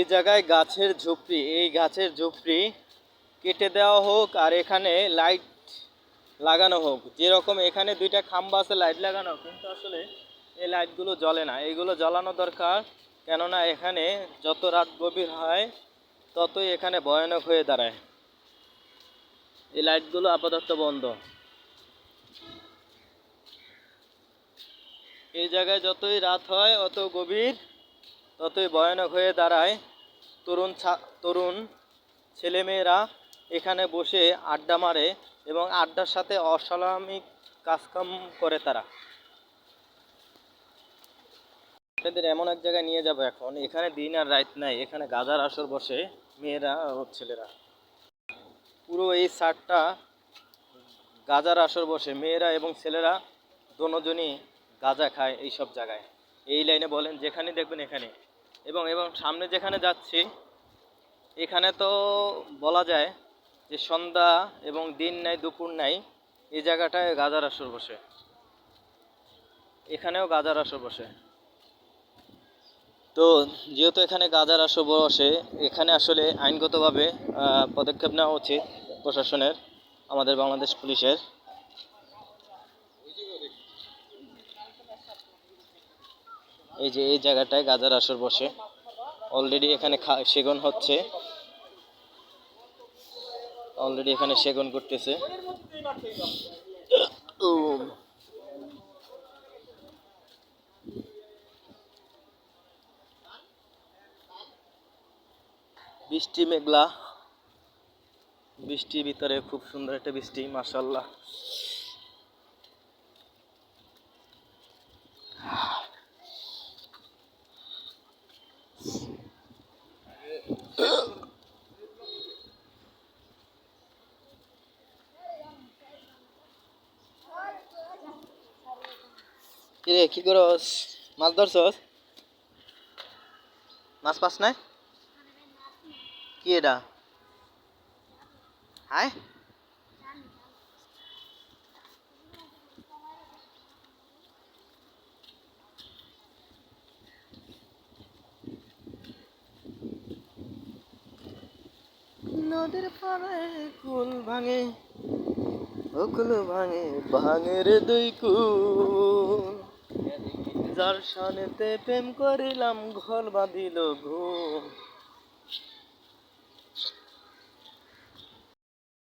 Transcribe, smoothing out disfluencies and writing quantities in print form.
এই জায়গায় গাছের ঝুপড়ি, এই গাছের ঝুপড়ি কেটে দেওয়া হোক আর এখানে লাইট লাগানো হোক। যেরকম এখানে দুইটা খাম্বা আছে লাইট লাগানো, কিন্তু আসলে এই লাইটগুলো জ্বলে না, এইগুলো জ্বালানো দরকার। কেননা এখানে যত রাত গভীর হয় ততই এখানে ভয়ানক হয়ে দাঁড়ায়। এই লাইটগুলো আপাতত বন্ধ। এই জায়গায় যতই রাত হয় অত গভীর ততই ভয়ানক হয়ে দাঁড়ায়। তরুণ ছেলেমেয়েরা এখানে বসে আড্ডা মারে এবং আড্ডার সাথে অসামাজিক কাজকাম করে তারা। আপনাদের এমন এক জায়গায় নিয়ে যাব এখন, এখানে দিন আর রাত নাই, এখানে গাঁজার আসর বসে মেয়েরা ও ছেলেরা। পুরো এই সারটা গাঁজার আসর বসে, মেয়েরা এবং ছেলেরা দোনোজনই গাঁজা খায় এই সব জায়গায়। এই লাইনে বলেন যেখানে দেখবেন এখানে, এবং সামনে যেখানে যাচ্ছি এখানে তো বলা যায় যে সন্ধ্যা এবং দিন নাই দুপুর নাই, এই জায়গাটায় গাঁজার আসর বসে, এখানেও গাঁজার আসর বসে। তো যেহেতু এখানে গাঁজার আসর বসে, এখানে আসলে আইনগতভাবে পদক্ষেপ নেওয়া উচিত প্রশাসনের, আমাদের বাংলাদেশ পুলিশের। এই যে এই জায়গাটায় গাঁজার আসর বসে, অলরেডি এখানে সেগুন হচ্ছে, অলরেডি এখানে সেগুন করতেছে। বৃষ্টি মেঘলা, বৃষ্টির ভিতরে খুব সুন্দর একটা বৃষ্টি, মাশাআল্লাহ। কিরে কি করস? মাছ ধরছস? মাছ পাস নাই? কি এটা? হায় নদীর পাড়ে কুল ভাঙে, ও কুল ভাঙে ভাঙের দুই কুল, যার সানেতে প্রেম করিলাম ঘর বাঁধিল ঘুম।